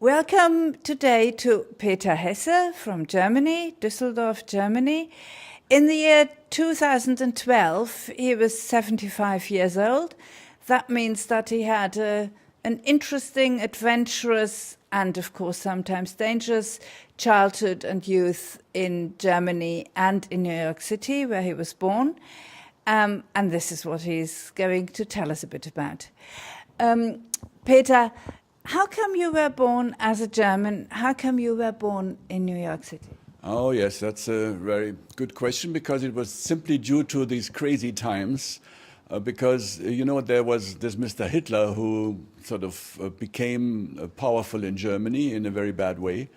Welcome today to Peter Hesse from Germany, Düsseldorf, Germany. In the year 2012, he was 75 years old. That means that he had an interesting, adventurous, and of course sometimes dangerous childhood and youth in Germany and in New York City, where he was born. And this is what he's going to tell us a bit about. Peter, how come you were born as a German? How come you were born in New York City? Oh, yes, that's a very good question, because it was simply due to these crazy times. Because, there was this Mr. Hitler who sort of became powerful in Germany in a very bad way.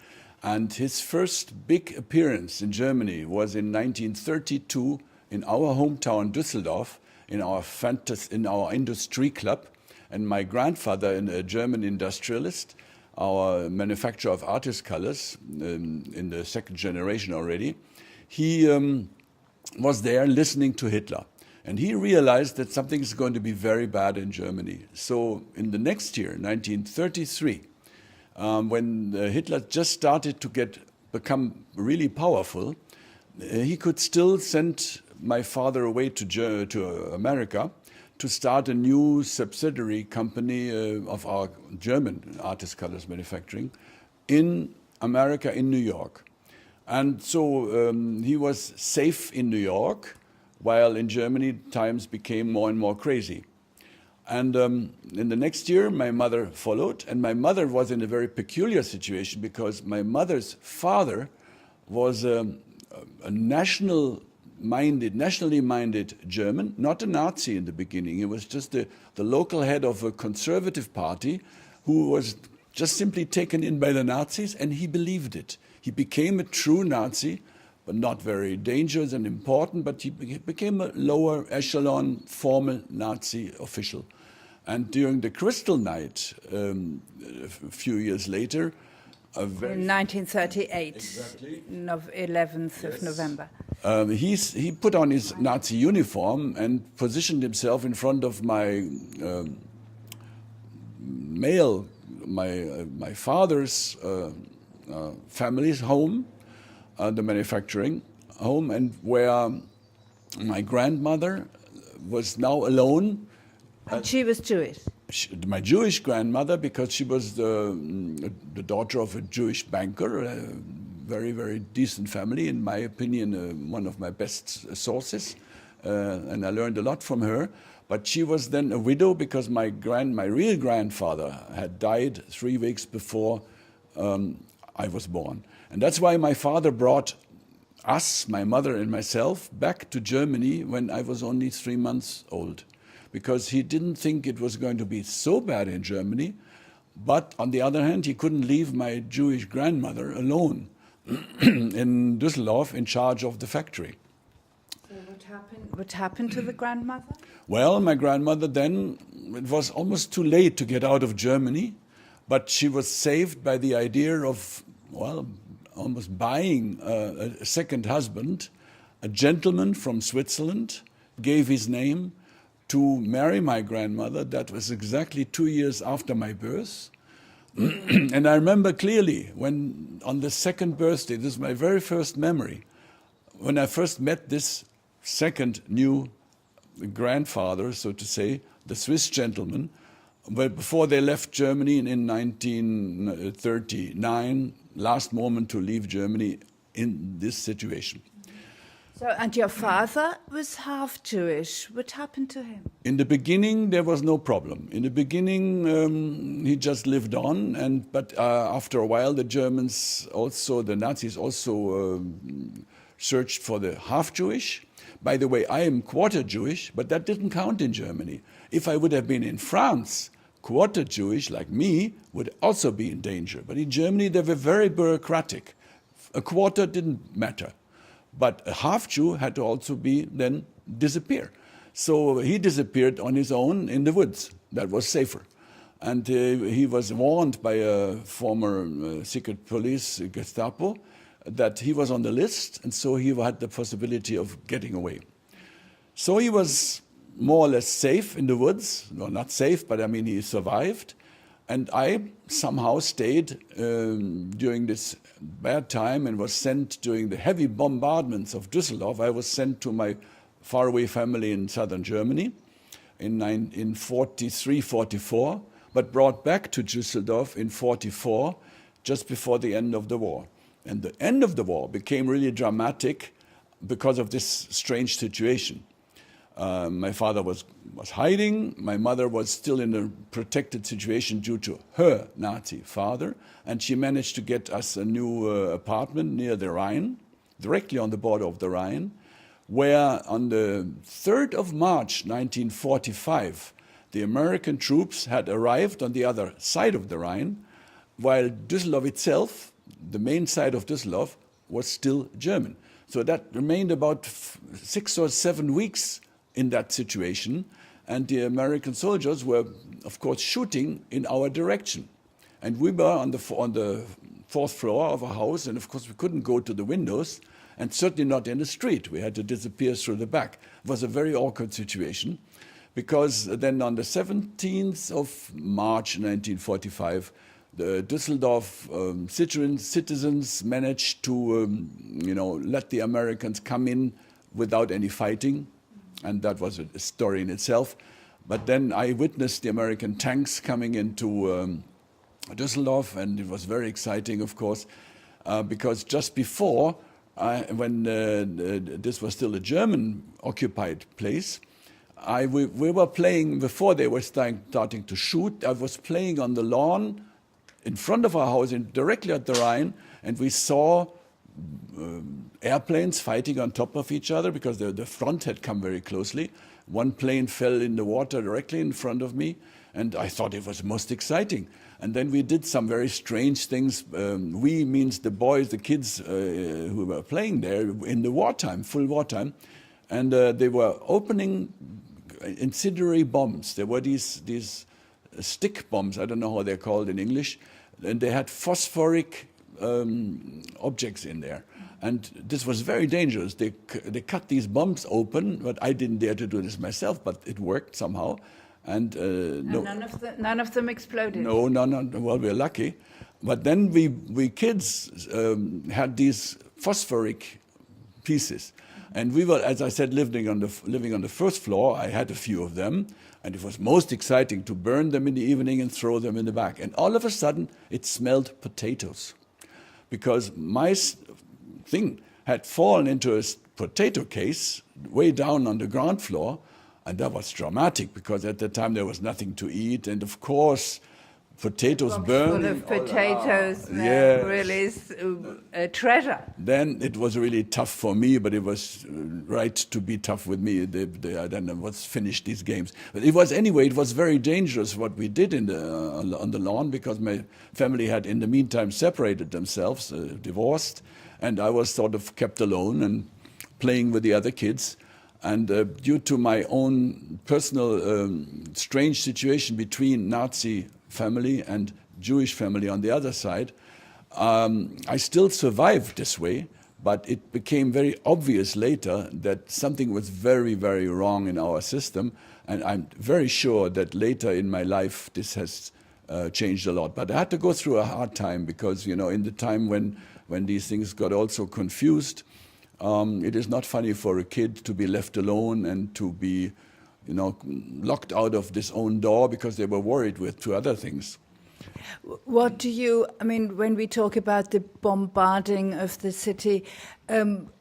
And his first big appearance in Germany was in 1932 in our hometown Düsseldorf, in our industry club. And my grandfather, a German industrialist, our manufacturer of artist colors, in the second generation already, he was there listening to Hitler. And he realized that something is going to be very bad in Germany. So in the next year, 1933, when Hitler just started to become really powerful, he could still send my father away to America to start a new subsidiary company of our German artist colors manufacturing in America, in New York. And so he was safe in New York, while in Germany times became more and more crazy. And in the next year, my mother followed, and my mother was in a very peculiar situation, because my mother's father was a nationally minded German, not a Nazi in the beginning. He was just the local head of a conservative party who was just simply taken in by the Nazis, and he believed it. He became a true Nazi, but not very dangerous and important, but he became a lower echelon formal Nazi official. And during the Crystal Night, a few years later, in 1938, exactly. 11th of November. He put on his Nazi uniform and positioned himself in front of my father's family's home, the manufacturing home, and where my grandmother was now alone. And she was Jewish? My Jewish grandmother, because she was the daughter of a Jewish banker, a very, very decent family, in my opinion, one of my best sources, and I learned a lot from her. But she was then a widow, because my real grandfather had died 3 weeks before I was born. And that's why my father brought us, my mother and myself, back to Germany when I was only 3 months old, because he didn't think it was going to be so bad in Germany. But on the other hand, he couldn't leave my Jewish grandmother alone in Düsseldorf in charge of the factory. So what happened to the grandmother? Well, my grandmother then, it was almost too late to get out of Germany, but she was saved by the idea of, well, almost buying a second husband. A gentleman from Switzerland gave his name to marry my grandmother. That was exactly 2 years after my birth. And I remember clearly when, on the second birthday, this is my very first memory, when I first met this second new grandfather, so to say, the Swiss gentleman, but before they left Germany in 1939, last moment to leave Germany in this situation. So, and your father was half Jewish. What happened to him? In the beginning, there was no problem. In the beginning, he just lived on, but after a while, the Nazis also searched for the half Jewish. By the way, I am quarter Jewish, but that didn't count in Germany. If I would have been in France, quarter Jewish, like me, would also be in danger. But in Germany, they were very bureaucratic. A quarter didn't matter. But a half Jew had to also then disappear. So he disappeared on his own in the woods. That was safer. And he was warned by a former secret police, Gestapo, that he was on the list, and so he had the possibility of getting away. So he was more or less safe in the woods. No, not safe, but I mean he survived. And I somehow stayed during this bad time and was sent during the heavy bombardments of Düsseldorf. I was sent to my faraway family in southern Germany in 43, 44, but brought back to Düsseldorf in 44, just before the end of the war. And the end of the war became really dramatic because of this strange situation. My father was hiding. My mother was still in a protected situation due to her Nazi father. And she managed to get us a new apartment near the Rhine, directly on the border of the Rhine, where on the 3rd of March 1945, the American troops had arrived on the other side of the Rhine, while Düsseldorf itself, the main side of Düsseldorf, was still German. So that remained about 6 or 7 weeks in that situation, and the American soldiers were, of course, shooting in our direction. And we were on the 4th floor of a house, and of course we couldn't go to the windows, and certainly not in the street. We had to disappear through the back. It was a very awkward situation, because then on the 17th of March 1945, the Düsseldorf citizens managed to, let the Americans come in without any fighting. And that was a story in itself. But then I witnessed the American tanks coming into Düsseldorf, and it was very exciting, of course, because just before, when this was still a German-occupied place, we were playing, before they were starting to shoot, I was playing on the lawn in front of our house, directly at the Rhine, and we saw airplanes fighting on top of each other because the front had come very closely. One plane fell in the water directly in front of me, and I thought it was most exciting. And then we did some very strange things. We means the boys, the kids who were playing there in the wartime, full wartime, and they were opening incendiary bombs. There were these stick bombs, I don't know how they're called in English, and they had phosphoric objects in there. And this was very dangerous. They cut these bombs open, but I didn't dare to do this myself, but it worked somehow. And none of them exploded? No, well, we're lucky. But then we kids had these phosphoric pieces. And we were, as I said, living on the first floor. I had a few of them. And it was most exciting to burn them in the evening and throw them in the back. And all of a sudden, it smelled potatoes. Because my thing had fallen into a potato case way down on the ground floor. And that was dramatic, because at the time there was nothing to eat. And of course, potatoes burning. Full of potatoes, really a treasure. Then it was really tough for me, but it was right to be tough with me. I don't know what's finished these games. But it was very dangerous what we did on the lawn, because my family had in the meantime separated themselves, divorced, and I was sort of kept alone and playing with the other kids. And due to my own personal strange situation between Nazi family and Jewish family on the other side, I still survived this way, but it became very obvious later that something was very, very wrong in our system, and I'm very sure that later in my life this has changed a lot. But I had to go through a hard time, because in the time when these things got also confused, it is not funny for a kid to be left alone and to be locked out of this own door because they were worried with two other things. What do you, when we talk about the bombarding of the city,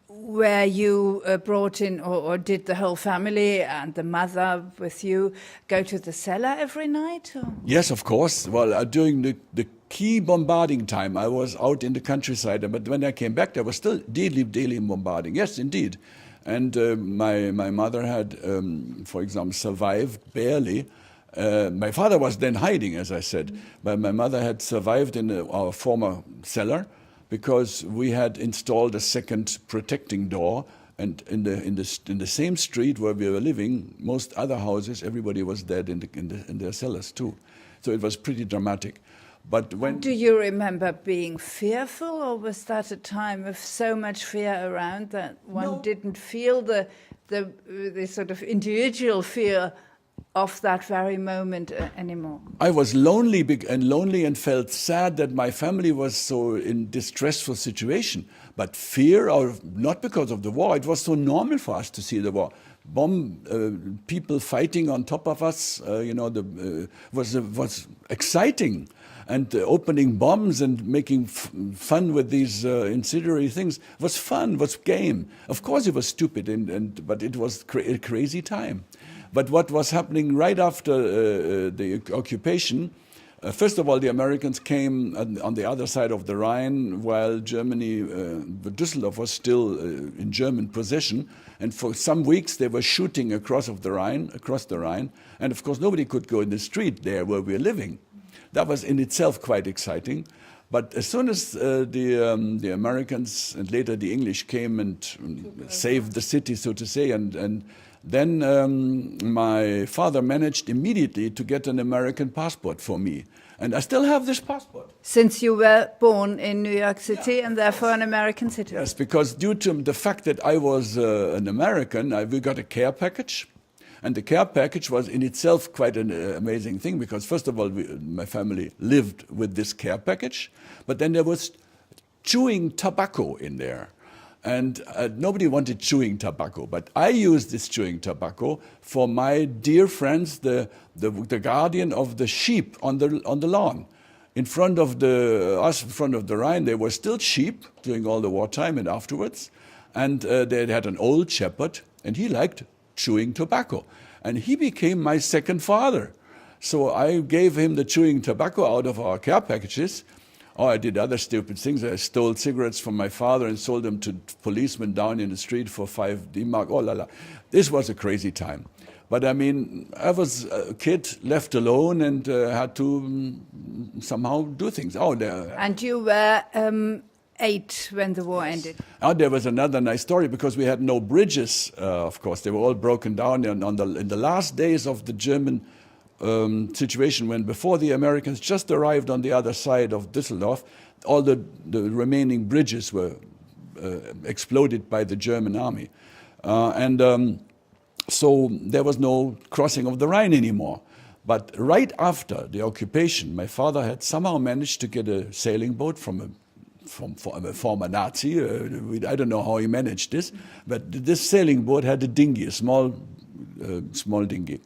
where you brought in, or did the whole family and the mother with you go to the cellar every night? Or? Yes, of course. Well, during the key bombarding time, I was out in the countryside, but when I came back, there was still daily bombarding. Yes, indeed. And my mother had, for example, survived barely. My father was then hiding, as I said, but my mother had survived in our former cellar, because we had installed a second protecting door, and in the same street where we were living, most other houses, everybody was dead in their cellars too. So it was pretty dramatic. But when do you remember being fearful, or was that a time of so much fear around that one didn't feel the sort of individual fear of that very moment anymore? I was lonely and felt sad that my family was so in distressful situation. But fear, or not because of the war, it was so normal for us to see the war. People fighting on top of us, was exciting. And opening bombs and making fun with these incendiary things was fun, was game. Of course it was stupid, but it was a crazy time. But what was happening right after the occupation, first of all, the Americans came on the other side of the Rhine while Germany, Düsseldorf was still in German possession. And for some weeks they were shooting across the Rhine. And of course nobody could go in the street there where we were living. That was in itself quite exciting. But as soon as the Americans and later the English came and saved the city, so to say, and then my father managed immediately to get an American passport for me. And I still have this passport. Since you were born in New York City and therefore an American citizen? Yes, because due to the fact that I was an American, we got a care package. And the care package was in itself quite an amazing thing because first of all, my family lived with this care package, but then there was chewing tobacco in there. And nobody wanted chewing tobacco, but I used this chewing tobacco for my dear friends, the guardian of the sheep on the lawn. In front of the Rhine, there were still sheep during all the wartime and afterwards. And they had an old shepherd, and he liked chewing tobacco. And he became my second father. So I gave him the chewing tobacco out of our care packages. Oh, I did other stupid things. I stole cigarettes from my father and sold them to policemen down in the street for 5 D-mark. Oh, la la. This was a crazy time. But I mean, I was a kid left alone and had to somehow do things. And you were 8 when the war ended. There was another nice story because we had no bridges, of course. They were all broken down in the last days of the German situation when before the Americans just arrived on the other side of Düsseldorf, all the remaining bridges were exploded by the German army. So there was no crossing of the Rhine anymore. But right after the occupation, my father had somehow managed to get a sailing boat from a former Nazi. I don't know how he managed this, but this sailing boat had a dinghy, a small dinghy.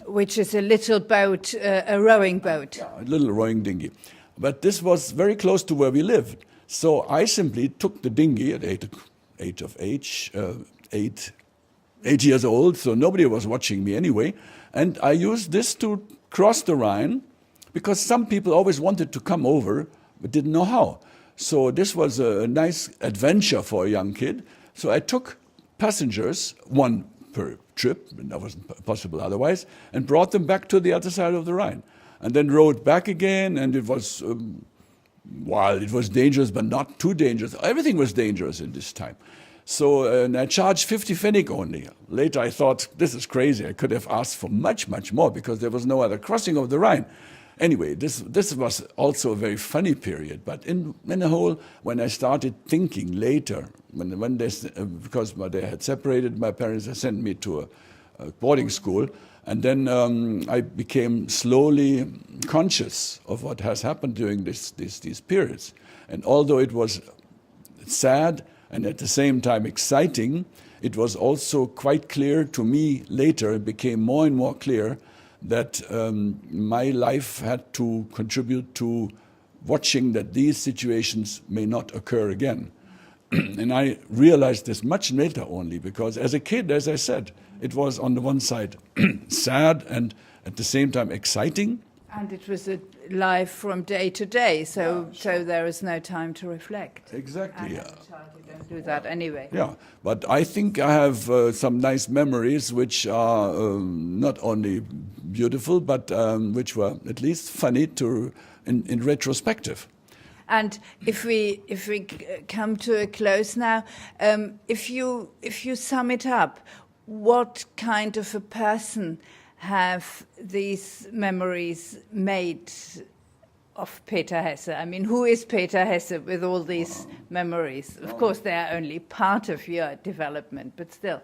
Which is a little boat, a rowing boat. Yeah, a little rowing dinghy. But this was very close to where we lived. So I simply took the dinghy at 8 years old, so nobody was watching me anyway. And I used this to cross the Rhine because some people always wanted to come over but didn't know how. So this was a nice adventure for a young kid. So I took passengers, one per trip, and that wasn't possible otherwise, and brought them back to the other side of the Rhine. And then rode back again, and it was, while it was dangerous, but not too dangerous. Everything was dangerous in this time. So and I charged 50 Pfennig only. Later I thought, this is crazy. I could have asked for much, much more because there was no other crossing of the Rhine. Anyway, this was also a very funny period. But in the whole, when I started thinking later, because they had separated, my parents had sent me to a boarding school, and then I became slowly conscious of what has happened during these periods. And although it was sad and at the same time exciting, it was also quite clear to me later, it became more and more clear that my life had to contribute to watching that these situations may not occur again. And I realized this much later only because as a kid, as I said, it was on the one side sad and at the same time exciting. And it was a life from day to day, so there is no time to reflect. Exactly. And as a child, you don't do that anyway. Yeah, but I think I have some nice memories which are not only beautiful, but which were at least funny in retrospective. And if we come to a close now, if you sum it up, what kind of a person have these memories made of Peter Hesse? I mean, who is Peter Hesse with all these memories. Of course, they are only part of your development, but still.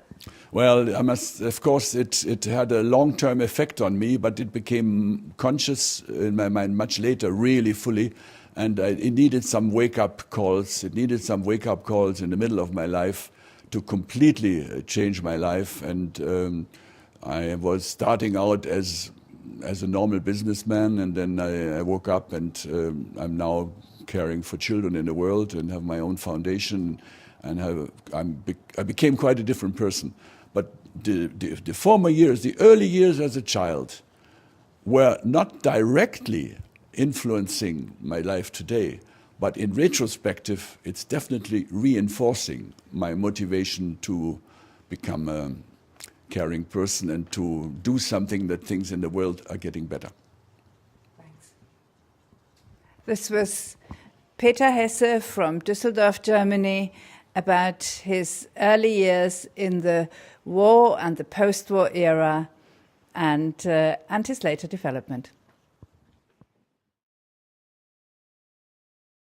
Well, I must, of course, it had a long-term effect on me, but it became conscious in my mind much later, really fully. And it needed some wake-up calls. It needed some wake-up calls in the middle of my life to completely change my life. And I was starting out as a normal businessman, and then I woke up, and I'm now caring for children in the world and have my own foundation, and I became quite a different person. But the former years, the early years as a child, were not directly influencing my life today, but in retrospective, it's definitely reinforcing my motivation to become a caring person and to do something that things in the world are getting better. Thanks. This was Peter Hesse from Düsseldorf, Germany, about his early years in the war and the post-war era and his later development.